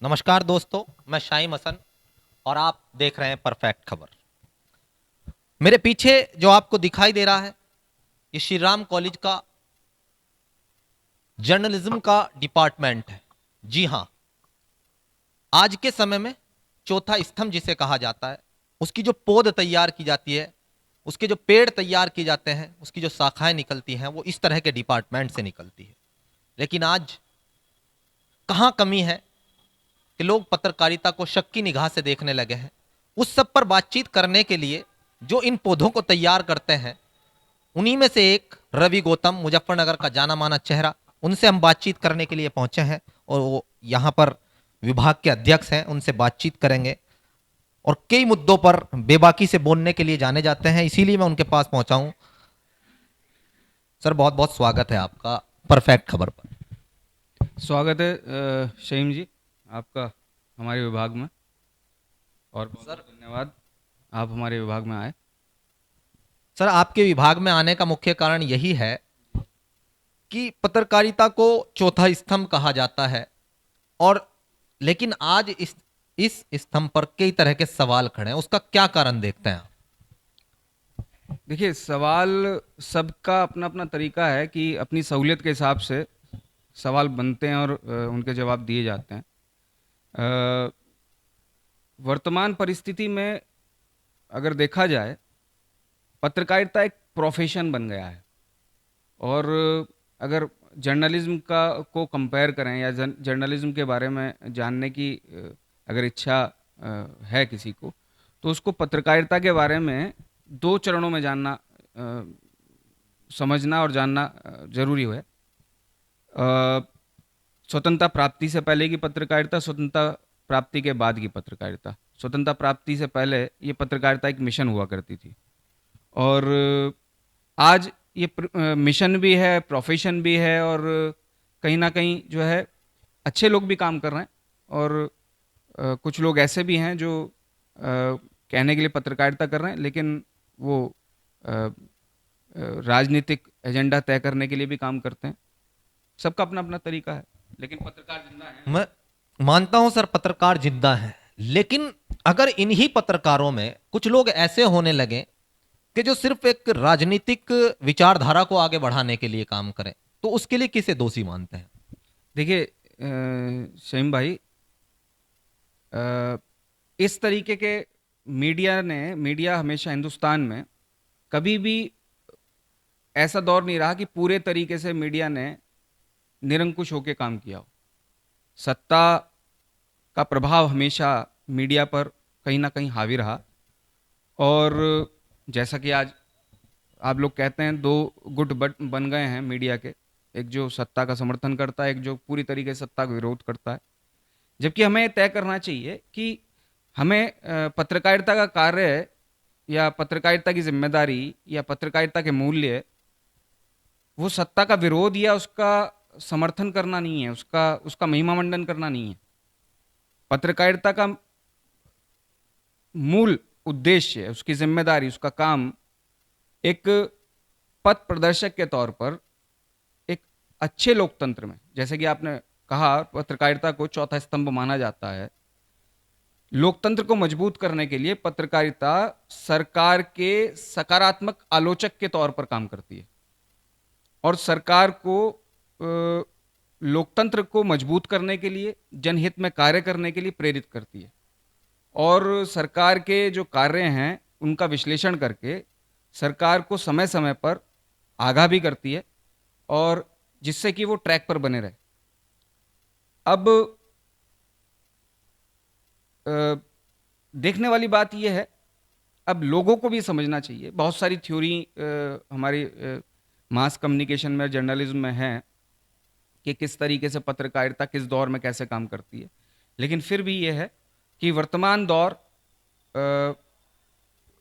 नमस्कार दोस्तों, मैं शाइम हसन और आप देख रहे हैं परफेक्ट खबर। मेरे पीछे जो आपको दिखाई दे रहा है, ये श्री राम कॉलेज का जर्नलिज्म का डिपार्टमेंट है। जी हाँ, आज के समय में चौथा स्तंभ जिसे कहा जाता है, उसकी जो पौध तैयार की जाती है, उसके जो पेड़ तैयार किए जाते हैं, उसकी जो शाखाएं निकलती हैं, वो इस तरह के डिपार्टमेंट से निकलती है। लेकिन आज कहाँ कमी है कि लोग पत्रकारिता को शक की निगाह से देखने लगे हैं। उस सब पर बातचीत करने के लिए जो इन पौधों को तैयार करते हैं, उन्हीं में से एक रवि गौतम, मुजफ्फरनगर का जाना माना चेहरा, उनसे हम बातचीत करने के लिए पहुंचे हैं और वो यहाँ पर विभाग के अध्यक्ष हैं, उनसे बातचीत करेंगे और कई मुद्दों पर बेबाकी से बोलने के लिए जाने जाते हैं, इसीलिए मैं उनके पास पहुंचा हूं। सर, बहुत बहुत स्वागत है आपका परफेक्ट खबर पर। स्वागत है शहीम जी आपका हमारे विभाग में। और बहुत सर बहुत धन्यवाद आप हमारे विभाग में आए। सर आपके विभाग में आने का मुख्य कारण यही है कि पत्रकारिता को चौथा स्तंभ कहा जाता है, और लेकिन आज इस स्तंभ पर कई तरह के सवाल खड़े हैं। उसका क्या कारण देखते हैं आप? देखिए, सवाल सबका अपना अपना तरीका है कि अपनी सहूलियत के हिसाब से सवाल बनते हैं और उनके जवाब दिए जाते हैं। अ, वर्तमान परिस्थिति में अगर देखा जाए, पत्रकारिता एक प्रोफेशन बन गया है। और अगर जर्नलिज्म का को कंपेयर करें या जर्नलिज्म के बारे में जानने की अगर इच्छा है किसी को, तो उसको पत्रकारिता के बारे में दो चरणों में जानना, समझना और जानना जरूरी है। स्वतंत्रता प्राप्ति से पहले की पत्रकारिता, स्वतंत्रता प्राप्ति के बाद की पत्रकारिता। स्वतंत्रता प्राप्ति से पहले ये पत्रकारिता एक मिशन हुआ करती थी, और आज ये मिशन भी है, प्रोफेशन भी है, और कहीं ना कहीं जो है अच्छे लोग भी काम कर रहे हैं। और कुछ लोग ऐसे भी हैं जो कहने के लिए पत्रकारिता कर रहे हैं, लेकिन वो अ, राजनीतिक एजेंडा तय करने के लिए भी काम करते हैं। सबका अपना अपना तरीका है, लेकिन पत्रकार जिंदा है। मैं मानता हूं सर, पत्रकार जिंदा है, लेकिन अगर इन्हीं पत्रकारों में कुछ लोग ऐसे होने लगे कि जो सिर्फ एक राजनीतिक विचारधारा को आगे बढ़ाने के लिए काम करें, तो उसके लिए किसे दोषी मानते हैं? देखिए शहीम भाई, अ, इस तरीके के मीडिया हमेशा हिंदुस्तान में कभी भी ऐसा दौर नहीं रहा कि पूरे तरीके से मीडिया ने निरंकुश होकर काम किया हो। सत्ता का प्रभाव हमेशा मीडिया पर कहीं ना कहीं हावी रहा। और जैसा कि आज आप लोग कहते हैं, दो गुट बन गए हैं मीडिया के। एक जो सत्ता का समर्थन करता है, एक जो पूरी तरीके से सत्ता का विरोध करता है। जबकि हमें तय करना चाहिए कि हमें पत्रकारिता का कार्य या पत्रकारिता की जिम्मेदारी या पत्रकारिता के मूल्य, वो सत्ता का विरोध या उसका समर्थन करना नहीं है, उसका उसका महिमा मंडन करना नहीं है। पत्रकारिता का मूल उद्देश्य, उसकी जिम्मेदारी, उसका काम एक पथ प्रदर्शक के तौर पर एक अच्छे लोकतंत्र में, जैसे कि आपने कहा पत्रकारिता को चौथा स्तंभ माना जाता है, लोकतंत्र को मजबूत करने के लिए पत्रकारिता सरकार के सकारात्मक आलोचक के तौर पर काम करती है और सरकार को लोकतंत्र को मजबूत करने के लिए, जनहित में कार्य करने के लिए प्रेरित करती है। और सरकार के जो कार्य हैं उनका विश्लेषण करके सरकार को समय समय पर आगाह भी करती है, और जिससे कि वो ट्रैक पर बने रहे। अब देखने वाली बात यह है, अब लोगों को भी समझना चाहिए। बहुत सारी थ्योरी हमारी मास कम्युनिकेशन में, जर्नलिज्म में है कि किस तरीके से पत्रकारिता किस दौर में कैसे काम करती है। लेकिन फिर भी यह है कि वर्तमान दौर अ,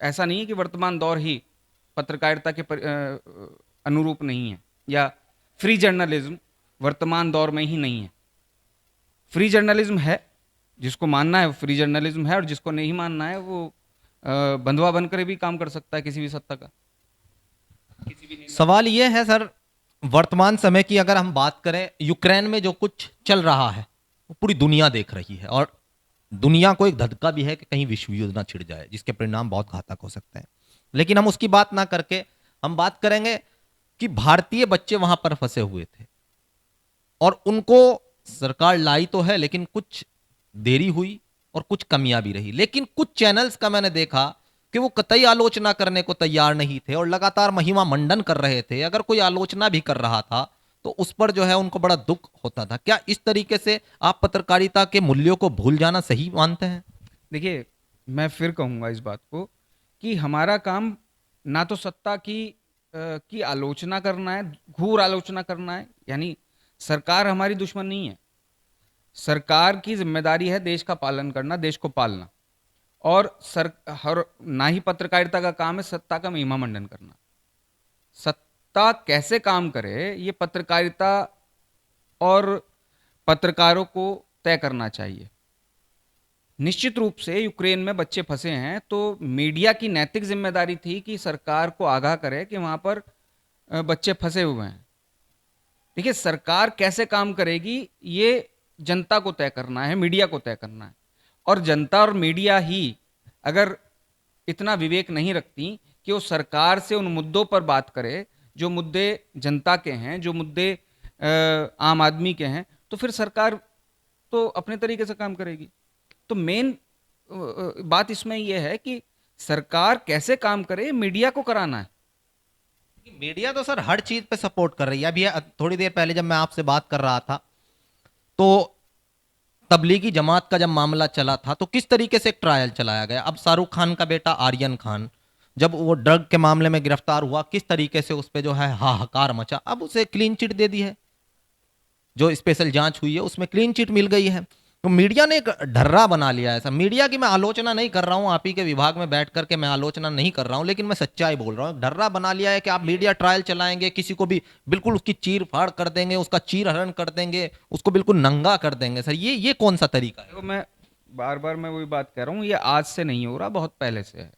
ऐसा नहीं है कि वर्तमान दौर ही पत्रकारिता के अनुरूप नहीं है, या फ्री जर्नलिज्म वर्तमान दौर में ही नहीं है। फ्री जर्नलिज्म है, जिसको मानना है वो फ्री जर्नलिज्म है, और जिसको नहीं मानना है वो बंधुआ बनकर भी काम कर सकता है किसी भी सत्ता का, किसी भी नेता सवाल यह है सर, वर्तमान समय की अगर हम बात करें, यूक्रेन में जो कुछ चल रहा है, वो पूरी दुनिया देख रही है, और दुनिया को एक धक्का भी है कि कहीं विश्व युद्ध ना छिड़ जाए, जिसके परिणाम बहुत घातक हो सकते हैं। लेकिन हम उसकी बात ना करके हम बात करेंगे कि भारतीय बच्चे वहां पर फंसे हुए थे, और उनको सरकार लाई तो है, लेकिन कुछ देरी हुई और कुछ कमियां भी रही। लेकिन कुछ चैनल्स का मैंने देखा कि वो कतई आलोचना करने को तैयार नहीं थे और लगातार महिमा मंडन कर रहे थे। अगर कोई आलोचना भी कर रहा था तो उस पर जो है उनको बड़ा दुख होता था। क्या इस तरीके से आप पत्रकारिता के मूल्यों को भूल जाना सही मानते हैं? देखिए, मैं फिर कहूंगा इस बात को कि हमारा काम ना तो सत्ता की आलोचना करना है, घूर आलोचना करना है। यानी सरकार हमारी दुश्मन नहीं है। सरकार की जिम्मेदारी है देश का पालन करना, देश को पालना। और सर हर ना ही पत्रकारिता का काम है सत्ता का महिमा मंडन करना। सत्ता कैसे काम करे ये पत्रकारिता और पत्रकारों को तय करना चाहिए। निश्चित रूप से यूक्रेन में बच्चे फंसे हैं तो मीडिया की नैतिक जिम्मेदारी थी कि सरकार को आगाह करे कि वहां पर बच्चे फंसे हुए हैं। देखिए, सरकार कैसे काम करेगी ये जनता को तय करना है, मीडिया को तय करना है। और जनता और मीडिया ही अगर इतना विवेक नहीं रखती कि वो सरकार से उन मुद्दों पर बात करे जो मुद्दे जनता के हैं, जो मुद्दे आम आदमी के हैं, तो फिर सरकार तो अपने तरीके से काम करेगी। तो मेन बात इसमें यह है कि सरकार कैसे काम करे, मीडिया को कराना है। मीडिया तो सर हर चीज पे सपोर्ट कर रही है। अभी थोड़ी देर पहले जब मैं आपसे बात कर रहा था तो तबलीगी जमात का जब मामला चला था तो किस तरीके से एक ट्रायल चलाया गया। अब शाहरुख खान का बेटा आर्यन खान जब वो ड्रग के मामले में गिरफ्तार हुआ, किस तरीके से उस पर जो है हाहाकार मचा। अब उसे क्लीन चिट दे दी है, जो स्पेशल जांच हुई है उसमें क्लीन चिट मिल गई है। तो मीडिया ने एक ढर्रा बना लिया है। ऐसा मीडिया की मैं आलोचना नहीं कर रहा हूं, आप ही के विभाग में बैठ करके मैं आलोचना नहीं कर रहा हूं, लेकिन मैं सच्चाई बोल रहा हूं। ढर्रा बना लिया है कि आप मीडिया ट्रायल चलाएंगे, किसी को भी बिल्कुल उसकी चीर फाड़ कर देंगे, उसका चीर हरण कर देंगे, उसको बिल्कुल नंगा कर देंगे। सर ये कौन सा तरीका है? देखो, मैं वही बात कह रहा हूँ, ये आज से नहीं हो रहा, बहुत पहले से है।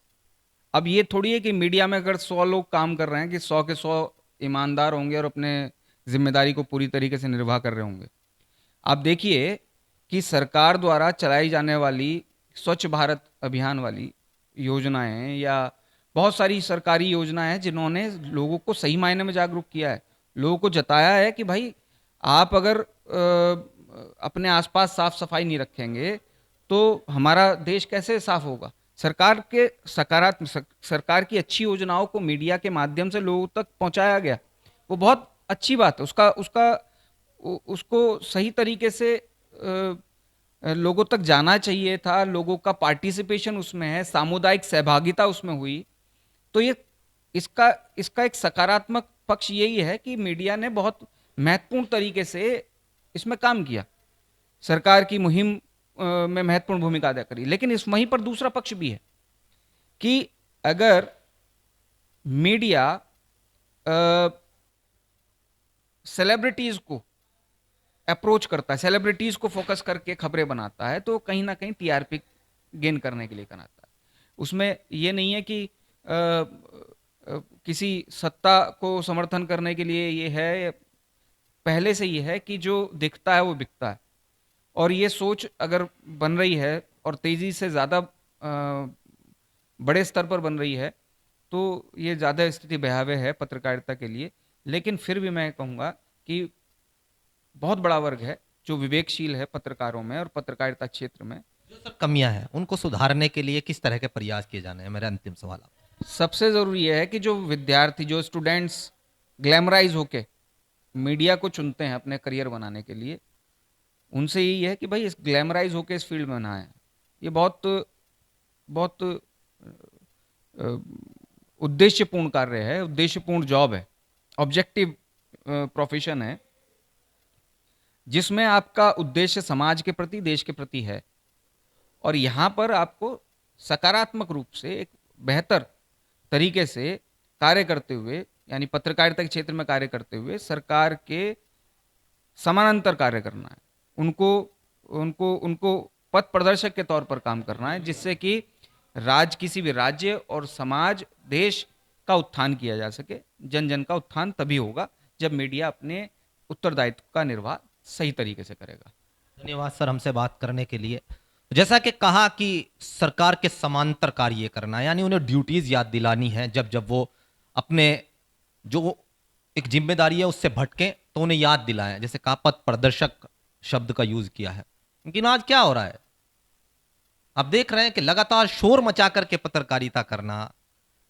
अब ये थोड़ी है कि मीडिया में अगर 100 लोग काम कर रहे हैं कि 100 के 100 ईमानदार होंगे और अपने जिम्मेदारी को पूरी तरीके से निर्वाह कर रहे होंगे। आप देखिए कि सरकार द्वारा चलाई जाने वाली स्वच्छ भारत अभियान वाली योजनाएं या बहुत सारी सरकारी योजनाएं हैं जिन्होंने लोगों को सही मायने में जागरूक किया है। लोगों को जताया है कि भाई, आप अगर अपने आसपास साफ सफाई नहीं रखेंगे तो हमारा देश कैसे साफ होगा। सरकार के सकारात्मक सरकार की अच्छी योजनाओं को मीडिया के माध्यम से लोगों तक पहुंचाया गया, वो बहुत अच्छी बात है। उसका उसका उसको सही तरीके से लोगों तक जाना चाहिए था। लोगों का पार्टिसिपेशन उसमें है, सामुदायिक सहभागिता उसमें हुई। तो ये इसका इसका एक सकारात्मक पक्ष यही है कि मीडिया ने बहुत महत्वपूर्ण तरीके से इसमें काम किया, सरकार की मुहिम में महत्वपूर्ण भूमिका अदा करी। लेकिन इस वहीं पर दूसरा पक्ष भी है कि अगर मीडिया सेलिब्रिटीज को अप्रोच करता है, सेलिब्रिटीज को फोकस करके खबरें बनाता है, तो कहीं ना कहीं टीआरपी गेन करने के लिए बनाता है। उसमें यह नहीं है कि किसी सत्ता को समर्थन करने के लिए ये है। पहले से ये है कि जो दिखता है वो बिकता है। और ये सोच अगर बन रही है और तेजी से ज़्यादा बड़े स्तर पर बन रही है तो ये ज़्यादा स्थिति भयावह है पत्रकारिता के लिए। लेकिन फिर भी मैं कहूँगा कि बहुत बड़ा वर्ग है जो विवेकशील है पत्रकारों में और पत्रकारिता क्षेत्र में। जो सर कमियां हैं उनको सुधारने के लिए किस तरह के प्रयास किए जाने हैं, मेरा अंतिम सवाल आपसे। सबसे ज़रूरी है कि जो विद्यार्थी, जो स्टूडेंट्स ग्लैमराइज होके मीडिया को चुनते हैं अपने करियर बनाने के लिए, उनसे यही है कि भाई इस ग्लैमराइज होके इस फील्ड में ना आए। ये बहुत बहुत उद्देश्यपूर्ण कार्य है, उद्देश्यपूर्ण जॉब है, ऑब्जेक्टिव प्रोफेशन है, जिसमें आपका उद्देश्य समाज के प्रति, देश के प्रति है। और यहाँ पर आपको सकारात्मक रूप से एक बेहतर तरीके से कार्य करते हुए, यानी पत्रकारिता के क्षेत्र में कार्य करते हुए सरकार के समानांतर कार्य करना है। उनको उनको उनको पथ प्रदर्शक के तौर पर काम करना है, जिससे कि किसी भी राज्य और समाज, देश का उत्थान किया जा सके। जन जन का उत्थान तभी होगा जब मीडिया अपने उत्तरदायित्व का निर्वाह सही तरीके से करेगा। धन्यवाद सर हमसे बात करने के लिए। जैसा कि कहा कि सरकार के समांतर कार्य करना, यानी उन्हें ड्यूटीज याद दिलानी है, जब जब वो अपने जो एक जिम्मेदारी है उससे भटके तो उन्हें याद दिलाएं। जैसे कहा पथ प्रदर्शक शब्द का यूज किया है, लेकिन आज क्या हो रहा है, आप देख रहे हैं कि लगातार शोर मचा करके पत्रकारिता करना।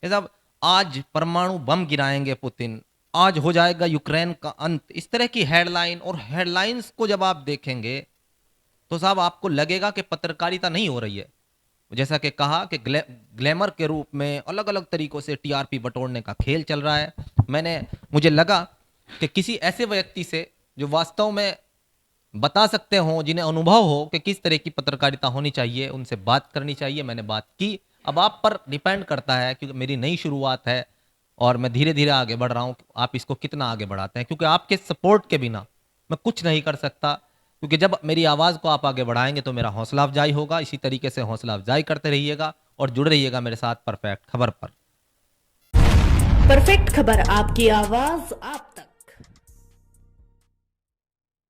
ये सब आज परमाणु बम गिराएंगे पुतिन, आज हो जाएगा यूक्रेन का अंत, इस तरह की हेडलाइन, और हेडलाइंस को जब आप देखेंगे तो साहब आपको लगेगा कि पत्रकारिता नहीं हो रही है। जैसा कि कहा कि ग्लैमर के रूप में अलग अलग तरीकों से टीआरपी बटोरने का खेल चल रहा है। मुझे लगा कि किसी ऐसे व्यक्ति से जो वास्तव में बता सकते हो, जिन्हें अनुभव हो कि किस तरह की पत्रकारिता होनी चाहिए, उनसे बात करनी चाहिए। मैंने बात की। अब आप पर डिपेंड करता है, क्योंकि मेरी नई शुरुआत है और मैं धीरे धीरे आगे बढ़ रहा हूं, आप इसको कितना आगे बढ़ाते हैं, क्योंकि आपके सपोर्ट के बिना मैं कुछ नहीं कर सकता। क्योंकि जब मेरी आवाज़ को आप आगे बढ़ाएंगे तो मेरा हौसला अफजाई होगा। इसी तरीके से हौसला अफजाई करते रहिएगा और जुड़े रहिएगा मेरे साथ परफेक्ट खबर पर। परफेक्ट खबर, आपकी आवाज आप तक।